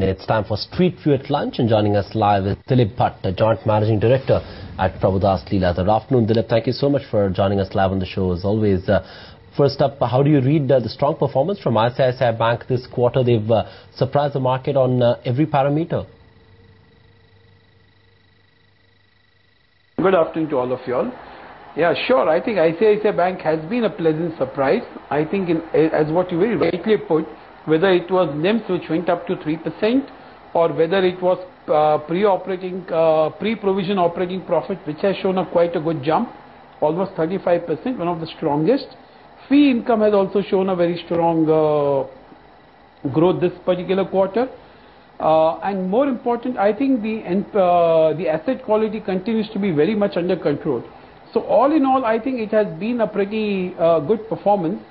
It's time for Street View at Lunch, and joining us live is Dilip Bhat, the Joint Managing Director at Prabhudas Leela. Good afternoon, Dilip. Thank you so much for joining us live on the show as always. First up, how do you read the strong performance from ICICI Bank this quarter? They've surprised the market on every parameter. Good afternoon to all of you all. Yeah, sure. I think ICICI Bank has been a pleasant surprise. I think as what you very rightly put, whether it was NIMs which went up to 3% or whether it was pre-provision operating profit which has shown quite a good jump, almost 35%, one of the strongest. Fee income has also shown a very strong growth this particular quarter. And more important, I think the asset quality continues to be very much under control. So all in all, I think it has been a pretty good performance.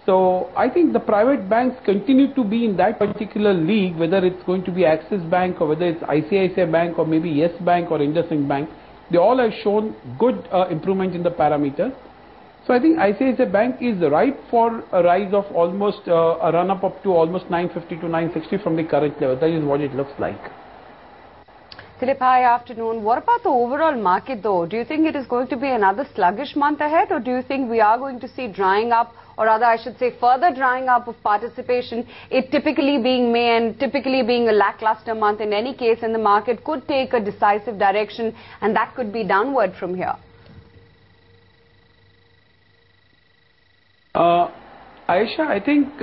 So I think the private banks continue to be in that particular league, whether it's going to be Axis Bank or whether it's ICICI Bank or maybe Yes Bank or IndusInd Bank. They all have shown good improvement in the parameters. So I think ICICI Bank is ripe for a rise of almost a run up to almost 950 to 960 from the current level. That is what it looks like. Dilip, hi, afternoon. What about the overall market though? Do you think it is going to be another sluggish month ahead, or do you think we are going to see drying up, or rather I should say further drying up of participation, it typically being May and typically being a lackluster month in any case, and the market could take a decisive direction and that could be downward from here? Aisha, I think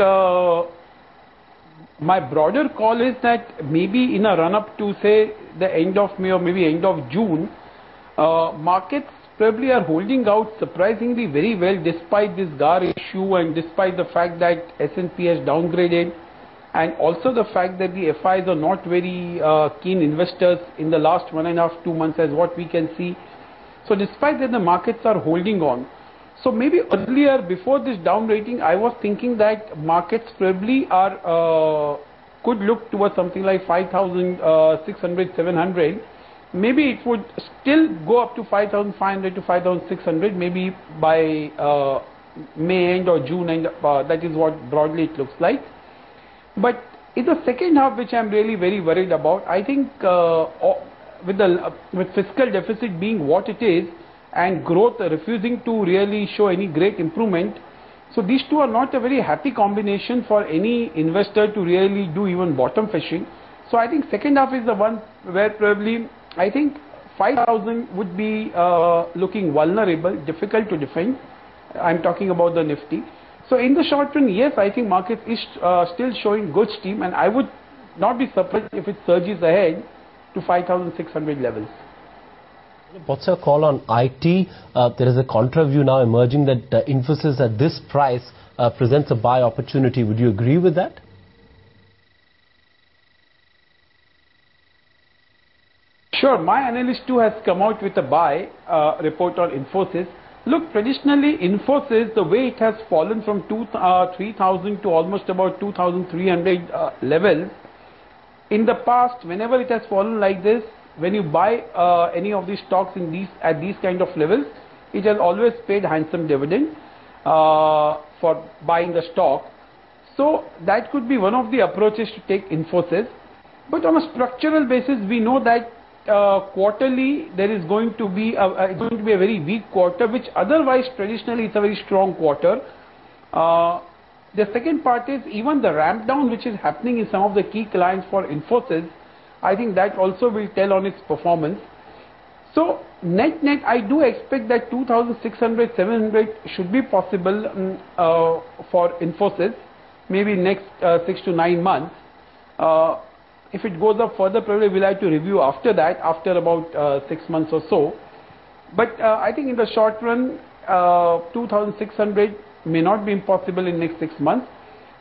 my broader call is that maybe in a run-up to say the end of May or maybe end of June, markets probably are holding out surprisingly very well despite this GAAR issue and despite the fact that S&P has downgraded, and also the fact that the FIs are not very keen investors in the last 1.5 to 2 months as what we can see. So despite that, the markets are holding on. So maybe earlier, before this down rating, I was thinking that markets probably are could look towards something like 5,600, 700. Maybe it would still go up to 5,500 to 5,600, maybe by May end or June end. That is what broadly it looks like. But in the second half, which I'm really very worried about, I think with fiscal deficit being what it is, and growth refusing to really show any great improvement. So these two are not a very happy combination for any investor to really do even bottom fishing. So I think second half is the one where probably I think 5,000 would be looking vulnerable, difficult to defend. I'm talking about the Nifty. So in the short run, yes, I think market is still showing good steam, and I would not be surprised if it surges ahead to 5,600 levels. What's your call on IT? There is a contra view now emerging that Infosys at this price presents a buy opportunity. Would you agree with that? Sure. My analyst too has come out with a buy report on Infosys. Look, traditionally Infosys, the way it has fallen from 3,000 to almost about 2,300 levels, in the past, whenever it has fallen like this, when you buy any of these stocks at these kind of levels, it has always paid handsome dividend for buying the stock. So that could be one of the approaches to take Infosys. But on a structural basis, we know that quarterly there is going to be a very weak quarter, which otherwise traditionally is a very strong quarter. The second part is even the ramp down which is happening in some of the key clients for Infosys. I think that also will tell on its performance. So net, I do expect that 2,600, 700 should be possible for Infosys, maybe next 6 to 9 months. If it goes up further, probably we'll have to review after that, after about 6 months or so. But I think in the short run, 2,600 may not be impossible in next 6 months.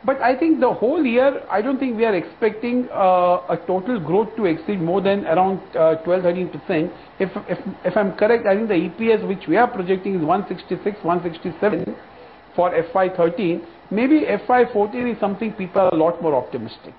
But I think the whole year, I don't think we are expecting a total growth to exceed more than around 12-13%. If I'm correct, I think the EPS which we are projecting is 166, 167 for FY13. Maybe FY14 is something people are a lot more optimistic.